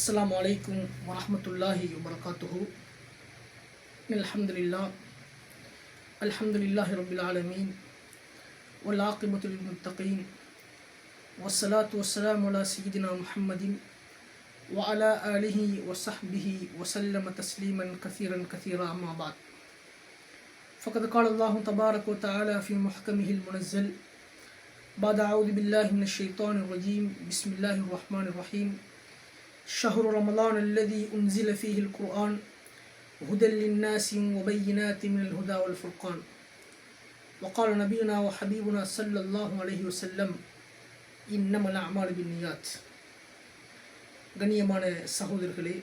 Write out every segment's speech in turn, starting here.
السلام عليكم ورحمة الله وبركاته. الحمد لله رب العالمين والعاقبة للمتقين والصلاة والسلام على سيدنا محمد وعلى آله وصحبه وسلم تسليما كثيرا أما بعد. فقد قال الله تبارك وتعالى في محكمه المنزل بعد أعوذ بالله من الشيطان الرجيم بسم الله الرحمن الرحيم. شهر رمضان الذي أنزل فيه القرآن هدى للناس وبينات من الهدى والفرقان. وقال نبينا وحبيبنا صلى الله عليه وسلم إنما الأعمال بالنيات. கண்ணியமான சகோதரர்களே,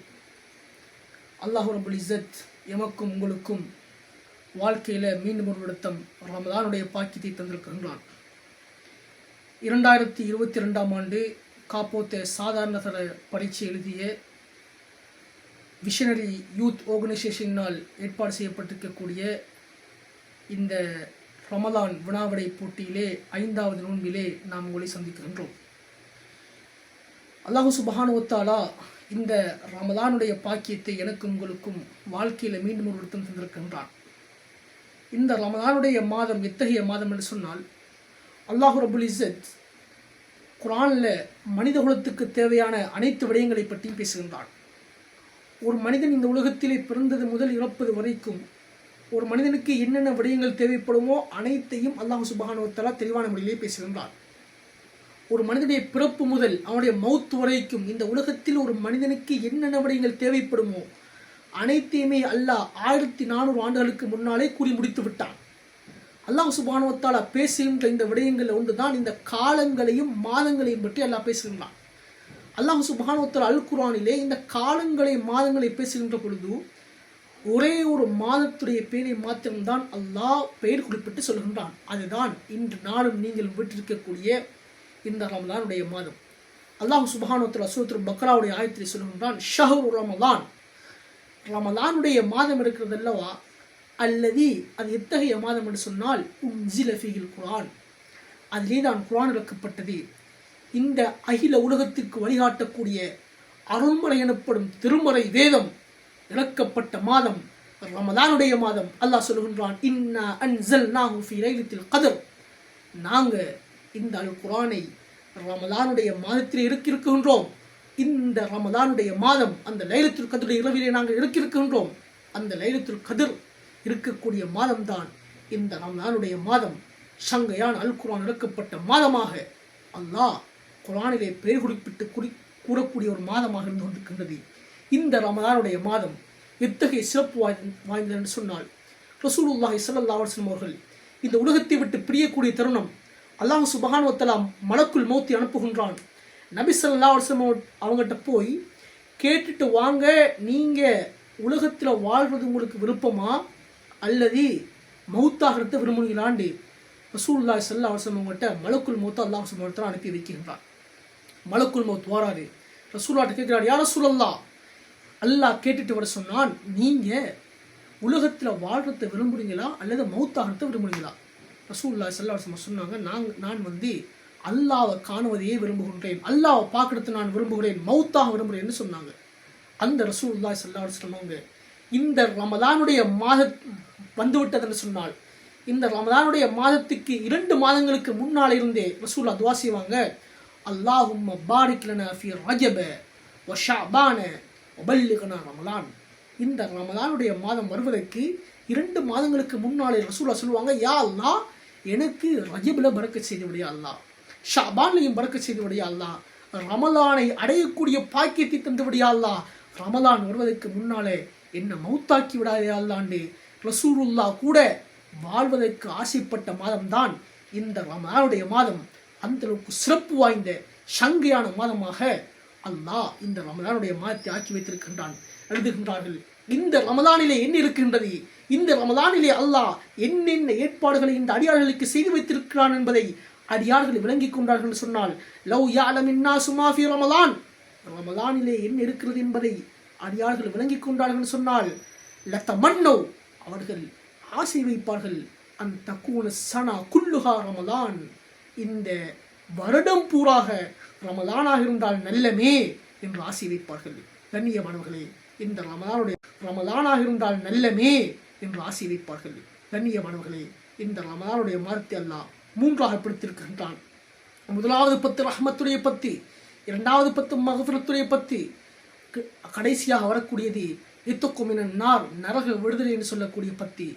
அல்லாஹ் ரப்புல் இஸ்ஸத் எமக்கும் உங்களுக்கும் வாழ்க்கையில் மீண்டும் ஒரு விடத்தம் ரமதானுடைய பாக்கியத்தை தந்திருக்கின்றான். 2022ஆம் ஆண்டு காப்போத்த சாதாரண தர பரீட்சை எழுதிய விஷனரி யூத் ஆர்கனைசேஷனால் ஏற்பாடு செய்யப்பட்டிருக்கக்கூடிய இந்த ரமலான் வினாவிடை போட்டியிலே 5வது நோன்பிலே நாம் உங்களை சந்திக்கின்றோம். அல்லாஹு சுப்ஹானஹு வ தஆலா இந்த ரமலானுடைய பாக்கியத்தை எனக்கும் உங்களுக்கும் வாழ்க்கையில் மீண்டும் ஒரு விடத்தம் தந்திருக்கின்றான். இந்த ரமலானுடைய மாதம் எத்தகைய மாதம் என்று சொன்னால், அல்லாஹ் ரப்புல் இஸ்ஸத் குர்ஆனில் மனித குலத்துக்கு தேவையான அனைத்து விடயங்களை பற்றியும் பேசுகின்றான். ஒரு மனிதன் இந்த உலகத்திலே பிறந்தது முதல் இறப்பது வரைக்கும் ஒரு மனிதனுக்கு என்னென்ன விடயங்கள் தேவைப்படுமோ அனைத்தையும் அல்லாஹ் சுப்ஹானஹு வ தஆலா தெளிவான முறையிலே பேசுகின்றான். ஒரு மனிதனுடைய பிறப்பு முதல் அவனுடைய மௌத் வரைக்கும் இந்த உலகத்தில் ஒரு மனிதனுக்கு என்னென்ன விடயங்கள் தேவைப்படுமோ அனைத்தையுமே அல்லாஹ் 1400 ஆண்டுகளுக்கு முன்னாலே கூறி முடித்து விட்டான். அல்லாஹ் சுப்ஹானஹு வ தஆலா பேசுகின்ற இந்த விடயங்கள் ஒன்றுதான் இந்த காலங்களையும் மாதங்களையும் பற்றி அல்லாஹ் பேசுகின்றான். அல்லாஹ் சுப்ஹானஹு வ தஆலா அல் குர்ஆனிலே இந்த காலங்களை மாதங்களை பேசுகின்ற பொழுது ஒரே ஒரு மாதத்துடைய பெயரை மாத்திரம்தான் அல்லாஹ் பெயர் குறிப்பிட்டு சொல்கின்றான். அதுதான் இன்று நாளும் நீங்கள் விட்டிருக்கக்கூடிய இந்த ரமலானுடைய மாதம். அல்லாஹ் சுப்ஹானஹு வ தஆலா சூரத்துல் பக்ராவுடைய ஆயத்திலே சொல்கின்றான், ஷஹ்ரு ரமலான், ரமலானுடைய மாதம் இருக்கிறது அல்லவா, அல்லதி அது எத்தகைய மாதம் என்று சொன்னால் உன்சில ஃபீஹில் குர்ஆன், அதிலே தான் குர்ஆன் இறக்கப்பட்டது. இந்த அகில உலகத்திற்கு வழிகாட்டக்கூடிய அருள்மறை எனப்படும் திருமறை வேதம் இறக்கப்பட்ட மாதம் ரமலானுடைய மாதம். அல்லாஹ் சொல்கின்றான், இன்னா அன்ஸல்நாஹு ஃபீ லைலத்தில் கத்ர், நாங்கள் இந்த அல் குர்ஆனை ரமலானுடைய மாதத்திலே இருக்கின்றோம். இந்த ரமலானுடைய மாதம் அந்த லைலத்துல் கத்ருடைய இரவிலே நாங்கள் இருக்கின்றோம். அந்த லைலத்துல் கத்ர் இருக்கக்கூடிய மாதம்தான் இந்த ரமலானுடைய மாதம். சங்கையான அல் குர்ஆன் இறக்கப்பட்ட மாதமாக அல்லாஹ் குர்ஆனிலே பெயர் குறிப்பிட்டு கூறக்கூடிய ஒரு மாதமாக இருந்து கொண்டிருக்கின்றது. இந்த ரமலானுடைய மாதம் எத்தகைய சிறப்பு வாய்ந்தது என்று சொன்னால், ரசூலுல்லாஹி ஸல்லல்லாஹு அலைஹி வஸல்லம் அவர்கள் இந்த உலகத்தை விட்டு பிரியக்கூடிய தருணம் அல்லாஹ் சுப்ஹானஹு வ தஆலா மலக்குல் மௌத்தை அனுப்புகின்றான். நபி ஸல்லல்லாஹு அலைஹி வஸல்லம் அவங்ககிட்ட போய் கேட்டுட்டு வாங்க, நீங்கள் உலகத்தில் வாழ்வது உங்களுக்கு விருப்பமா அல்லது மௌத்தாகிறத விரும்புகிறாண்டு ரசூலுல்லாஹி ஸல்லல்லாஹு அலைஹி வஸல்லம் அவங்ககிட்ட மலக்குல் மௌத்தை அல்லாஹ் சுப்ஹானஹு வ தஆலா அனுப்பி வைக்கின்றான். மலக்குல் மௌத் வாராரு, ரசூலுல்லாஹ்ட்ட கேட்கிறார், யா ரசூலல்லாஹ், அல்லாஹ் கேட்டுட்டு வர சொன்னான், நீங்கள் உலகத்தில் வாழ்றத விரும்புகிறீங்களா அல்லது மௌத்தாகிறத விரும்புகிறீங்களா? ரசூலுல்லாஹி ஸல்லல்லாஹு அலைஹி வஸல்லம் சொன்னாங்க, நான் அல்லாஹ்வை காணுவதையே விரும்புகின்றேன், அல்லாஹ்வை பார்க்கறது நான் விரும்புகிறேன், மௌத்தாக விரும்புகிறேன்னு சொன்னாங்க. அந்த ரசூலுல்லாஹி ஸல்லல்லாஹு அலைஹி வஸல்லம் அவங்க இந்த ரமலானுடைய மாதம் வந்துவிட்டதுன்னு சொன்னால், இந்த ரமலானுடைய மாதத்துக்கு 2 மாதங்களுக்கு முன்னால் இருந்தே ரசூலுல்லாஹ் துஆ செய்வாங்க, அல்லாஹும்ம பாரிக் லனா ஃபீ ரஜப வ ஷஅபான வ பல்லிக்னா ரமலான். இந்த ரமலானுடைய மாதம் வருவதற்கு 2 மாதங்களுக்கு முன்னாலே ரசூலுல்லாஹ் சொல்லுவாங்க, யா அல்லாஹ், எனக்கு ரஜபில் பரக்கத் செய்து விடியா அல்லாஹ், ஷஅபான்லையும் பரக்கத் செய்து விடியா அல்லாஹ், ரமலானை அடையக்கூடிய பாக்கியத்தை தந்து விடியா அல்லாஹ், ரமலான் வருவதற்கு முன்னாலே என்ன மௌத்தாக்கி விடாதே அல்லாண்டு ரசூலுல்லாஹ் கூட வாழ்வதற்கு ஆசைப்பட்ட மாதம்தான் இந்த ரமலானுடைய மாதம். அந்த அளவுக்கு சிறப்பு வாய்ந்த சங்கையான மாதமாக அல்லாஹ் இந்த ரமலானுடைய மாதத்தை ஆக்கி வைத்திருக்கின்றான். எழுதுகின்றார்கள், இந்த ரமலானிலே என்ன இருக்கின்றது, இந்த ரமலானிலே அல்லாஹ் என்னென்ன ஏற்பாடுகளை இந்த அடியார்களுக்கு செய்து வைத்திருக்கிறான் என்பதை அடியார்கள் விளங்கிக் கொண்டார்கள் என்று சொன்னால், லவ் யஅலமின் நாஸு மா ஃபீ ரமலான், ரமலானிலே என்ன இருக்கிறது என்பதை அடியார்கள் விளங்கிக் கொண்டார்கள் என்று சொன்னால், லதமன்னவ், அவர்கள் ஆசை வைப்பார்கள், அன் தக்கூன சனா குல்லுஹா ரமலான், இந்த வருடம் பூராக ரமலானாக இருந்தால் நல்லமே என்று ஆசை வைப்பார்கள். கண்ணியமானவர்களே, இந்த ரமலானாக இருந்தால் நல்லமே என்று ஆசை வைப்பார்கள். கண்ணியமானவர்களே, இந்த ரமலானுடைய மாதத்தை அல்லாஹ் மூன்றாக பிடித்திருக்கின்றான். முதலாவது 10 ரஹ்மத்துடைய 10, இரண்டாவது 10 மக்ஃபிரத்துடைய 10, கடைசியாக வரக்கூடியது இத்தக்குமினன் நார், நரக விடுதலை என்று சொல்லக்கூடிய 10.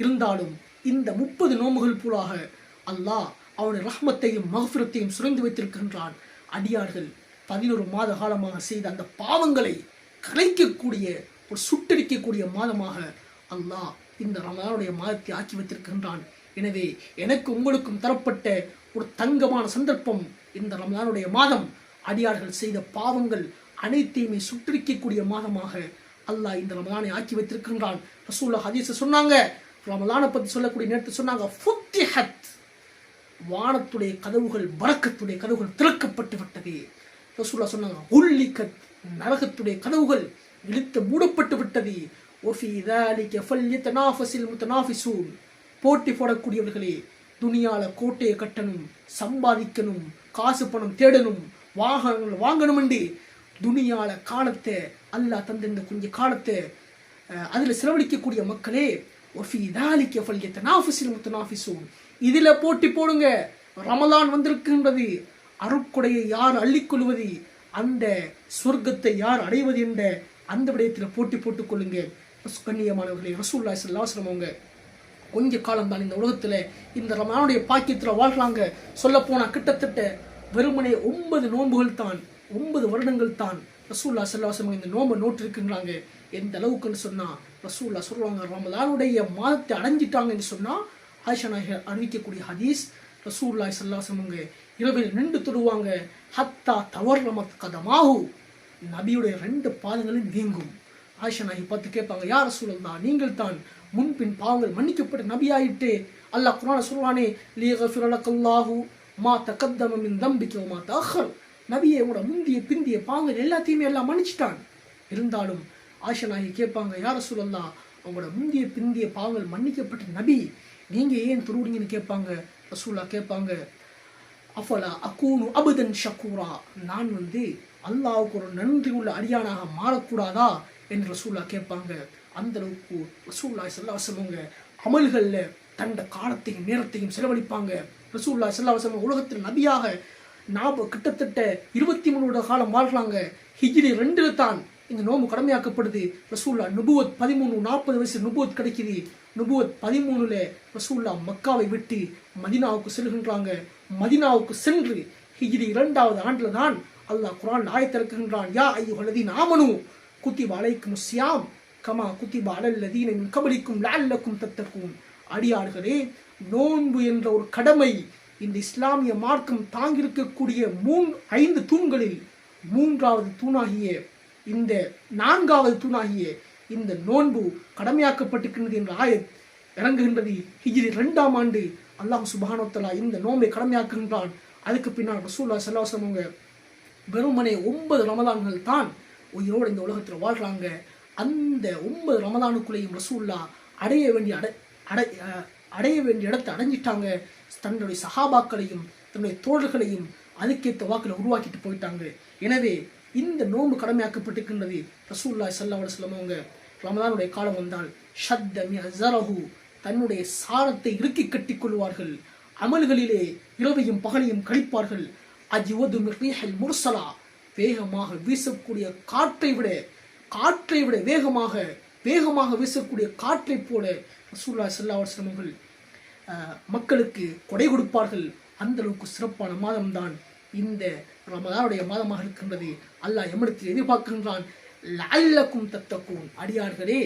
இருந்தாலும் இந்த 30 நோம்புகள் பூராக அல்லாஹ் அவனுடைய ரஹ்மத்தையும் மக்ஃபிரத்தையும் சுரந்து வைத்திருக்கின்றான். அடியார்கள் 11 மாத காலமாக செய்த அந்த பாவங்களை கலைக்கக்கூடிய ஒரு சுட்டரிக்கக்கூடிய மாதமாக அல்லாஹ் இந்த ரமலானுடைய மாதத்தை ஆக்கி வைத்திருக்கின்றான். எனவே எனக்கு உங்களுக்கும் தரப்பட்ட ஒரு தங்கமான சந்தர்ப்பம் இந்த ரமலானுடைய மாதம். அடியார்கள் செய்த பாவங்கள் அனைத்தையுமே சுட்டரிக்கக்கூடிய மாதமாக அல்லாஹ் இந்த ரமலானை ஆக்கி வைத்திருக்கின்றான். ரசூலுல்லாஹ் ஹதீஸ் சொன்னாங்க, ரமலானை பற்றி சொல்லக்கூடிய நேரத்தை சொன்னாங்க, ஃபுத்திஹத், வானத்துடைய கதவுகள், பரக்கத்துடைய கதவுகள் திறக்கப்பட்டு விட்டது. ரசூலுல்லாஹ் சொன்னாங்க, உல்லிகத், நரகத்துடைய கதவுகள் இழுத்து மூடப்பட்டு விட்டது. ஒஃபி ذلك فليتنافس المتنافسون, போட்டி போடக்கூடியவர்களே, துனியால கோட்டையை கட்டணும், சம்பாதிக்கணும், காசு பணம் தேடணும், வாகனங்கள் வாங்கணும் என்று துனியால காலத்தை அல்லாஹ் தந்த இந்த கொஞ்சம் காலத்தை அதில் செலவழிக்கக்கூடிய மக்களே, ஒஃபி ذلك فليتنافس المتنافسون, இதில் போட்டி போடுங்க. ரமலான் வந்திருக்கின்றது, அருட்கொடையை யார் அள்ளிக்கொள்வது, அந்த சொர்க்கத்தை யார் அடைவது என்ற அந்த விடயத்தில் போட்டி போட்டுக் கொள்ளுங்க. கண்ணியமானவர்களே, ரசூலுல்லாஹி ஸல்லல்லாஹு அலைஹி வஸல்லம் அவங்க கொஞ்ச காலம் தான் இந்த உலகத்தில் இந்த ரமலானுடைய பாக்கியத்தில் வாழ்றாங்க. சொல்ல போனால் கிட்டத்தட்ட வெறுமனே 9 நோன்புகள் தான், 9 வருடங்கள் தான் ரசூலுல்லாஹி ஸல்லல்லாஹு அலைஹி வஸல்லம் இந்த நோன்பை நோட்டிருக்கின்றாங்க. எந்த அளவுக்குன்னு சொன்னால் ரசூலுல்லாஹ் சொல்லுவாங்க, ரமலானுடைய மாதத்தை அடைஞ்சிட்டாங்கன்னு சொன்னால் ஆயிஷா நாயகி அறிவிக்கக்கூடிய ஹதீஸ், ரசூலுல்லாஹி ஸல்லல்லாஹு அலைஹி வஸல்லம் இரவில் நின்று தொடுவாங்க, ஹத்தா தவர்ரமத் கதமாஹு, நபியுடைய 2 பாதங்களும் வீங்கும். ஆயிஷா நாயகி பார்த்து கேட்பாங்க, யா ரசூலல்லாஹ், நீங்கள் தான் முன்பின் பாவங்கள் மன்னிக்கப்பட்ட நபியாயிட்டு அல்லாஹ் குர்ஆன்ல சொல்றானே, லியக்ஃபிர லக்கல்லாஹு மா தகத்தம மின் தம்பிக வ மா தஅخر, நபியே உங்களோட முந்திய பிந்திய பாவங்கள் எல்லாத்தையுமே எல்லாம் மன்னிச்சிட்டான். இருந்தாலும் ஆயிஷா நாயகி கேட்பாங்க, யா ரசூலல்லாஹ், உங்களோட முந்திய பிந்திய பாவங்கள் மன்னிக்கப்பட்ட நபி, நீங்க ஏன் தொழுறீங்கன்னு கேட்பாங்க. ரசூலுல்லாஹ் கேட்பாங்க, அஃபலா அகூனு அபதன் ஷக்கூரா, நான் அல்லாஹ்வுக்கு ஒரு நன்றி உள்ள அடியானாக மாறக்கூடாதா என்று ரசூலுல்லாஹ் கேட்பாங்க. அந்த அளவுக்கு ரசூலுல்லாஹி ஸல்லல்லாஹு அலைஹி வஸல்லம் அமல்களில் தண்ட காலத்தையும் நேரத்தையும் செலவழிப்பாங்க. ரசூலுல்லாஹி ஸல்லல்லாஹு அலைஹி வஸல்லம் உலகத்தில் நபியாக கிட்டத்தட்ட 23 வருட காலம் வாழ்றாங்க. ஹிஜ்ரி 2 தான் இந்த நோம்பு கடமையாக்கப்படுது. ரசூலுல்லாஹ் நுபுவத் 13-40 வயசு நுபுவத் கிடைக்குது. நுபுவத் 13ல ரசூலுல்லாஹ் மக்காவை விட்டு மதீனாவுக்கு செல்கின்றாங்க. மதீனாவுக்கு சென்று ஹிஜ்ரி 2வது ஆண்டில் தான் அல்லாஹ் குர்ஆன் ஆயத்திறக்குகின்றான், யா அய்யுஹல்லதீன ஆமனு குத்திப அலைக்குமுஸ் ஸியாம் கமா குத்திப அலல்லதீன மின் கப்லிக்கும் லஅல்லக்கும் தத்தகூன், அடியார்களே, நோன்பு என்ற ஒரு கடமை இந்த இஸ்லாமிய மார்க்கம் தாங்கியிருக்கக்கூடிய 5 தூண்களில் 3வது தூணாகிய இந்த 4வது தூணாகிய இந்த நோன்பு கடமையாக்கப்பட்டிருக்கின்றது என்ற ஆயத் இறங்குகின்றது. ஹிஜ்ரி 2ஆம் ஆண்டு அல்லாஹ் சுப்ஹானஹு வ தஆலா இந்த நோன்பை கடமையாக்குகின்றான். அதுக்கு பின்னால் ரசூலுல்லாஹி ஸல்லல்லாஹு அலைஹி வஸல்லம் வெறுமனே 9 ரமலான்கள் தான் உயிரோடு இந்த உலகத்தில் வாழ்றாங்க. அந்த 9 ரமலானுக்குள்ளேயும் ரசூலுல்லாஹ் அடைய வேண்டிய இடத்தை அடைஞ்சிட்டாங்க. தன்னுடைய சஹாபாக்களையும் தன்னுடைய தோழர்களையும் அதுக்கேற்ற வாக்கில் உருவாக்கிட்டு போயிட்டாங்க. எனவே இந்த நோன்பு கடமையாக்கப்பட்டிருக்கின்றது. ரசூலுல்லாஹி ஸல்லல்லாஹு அலைஹி வஸல்லம் அவங்க ரமலானுடைய காலம் வந்தால் ஷத்த மிஅஸரஹு, தன்னுடைய சாரத்தை இறுக்கி கட்டிக் கொள்வார்கள். அமல்களிலே இரவையும் பகலையும் கழிப்பார்கள். அஜ்வது மிர்ரீஹில் முர்சலா, வேகமாக வீசக்கூடிய காற்றை விட வேகமாக வீசக்கூடிய காற்றை போல ரசூலுல்லாஹி ஸல்லல்லாஹு அலைஹி வஸல்லம் மக்களுக்கு கொடை கொடுப்பார்கள். அந்த அளவுக்கு சிறப்பான மாதம் தான் இந்த ரமலானுடைய மாதமாக இருக்கின்றது. அல்லாஹ் எம்மிடத்தில் எதிர்பார்க்கின்றான், லஅல்லக்கும் தத்தகூன், அடியார்களே,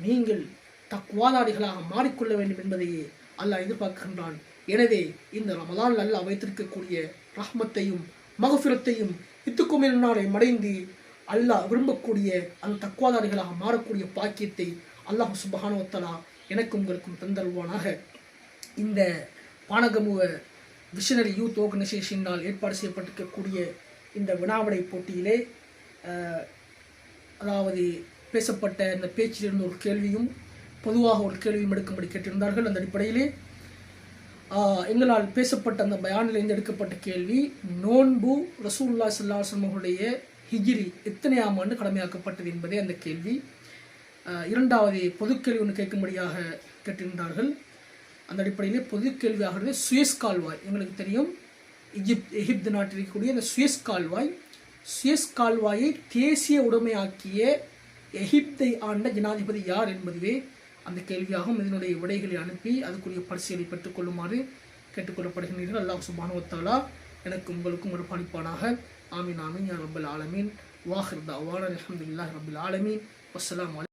நீங்கள் தக்வாதாரிகளாக மாறிக்கொள்ள வேண்டும் என்பதையே அல்லாஹ் எதிர்பார்க்கின்றான். எனவே இந்த ரமலான் அல்லாஹ் வைத்திருக்கக்கூடிய ரஹ்மத்தையும் மகஃபிரத்தையும் இத்துக்குமினாரை மடைந்து அல்லாஹ் விரும்பக்கூடிய அந்த தக்வாதாரிகளாக மாறக்கூடிய பாக்கியத்தை அல்லாஹ் சுப்ஹானஹு வ தஆலா எனக்கும் உங்களுக்கும் தந்தருவானாக. இந்த பானகமுவ விஷனரி யூத் ஆர்கனைசேஷனால் ஏற்பாடு செய்யப்பட்டிருக்கக்கூடிய இந்த வினாவிடை போட்டியிலே அதாவது பேசப்பட்ட இந்த பேச்சிலிருந்து ஒரு கேள்வியும் பொதுவாக ஒரு கேள்வியும் எடுக்கும்படி கேட்டிருந்தார்கள். அந்த அடிப்படையிலே எங்களால் பேசப்பட்ட அந்த பயானிலிருந்து எடுக்கப்பட்ட கேள்வி, நோன்பு ரசூலுல்லாஹி ஸல்லல்லாஹு அலைஹி வஸல்லம் அவர்களுடைய ஹிஜ்ரி எத்தனையாம் ஆண்டு கடமையாக்கப்பட்டது என்பதே அந்த கேள்வி. இரண்டாவது பொதுக்கேள்வி ஒன்று கேட்கும்படியாக கேட்டிருந்தார்கள். அந்த அடிப்படையிலே பொதுக்கேள்வியாகிறது சுயஸ் கால்வாய். எங்களுக்கு தெரியும் எகிப்து நாட்டில் இருக்கக்கூடிய அந்த சுயஸ் கால்வாயை தேசிய உடைமையாக்கிய எகிப்தை ஆண்ட ஜனாதிபதி யார் என்பதுவே அந்த கேள்வியாகும். இதனுடைய விடைகளை அனுப்பி அதுக்குரிய பரிசீலனை பெற்றுக்கொள்ளுமாறு கேட்டுக்கொள்ளப்படுகின்றீர்கள். அல்லாஹ் சுப்ஹானஹு வ தஆலா எனக்கு உங்களுக்கும் ஒரு பணிப்பானாக. ஆமீன் ஆமீன் யா ரப்பல் ஆலமீன். வாஹிர் தஅவானா அல்ஹம்துலில்லாஹி ரப்பில் ஆலமீன். வஸ்ஸலாமு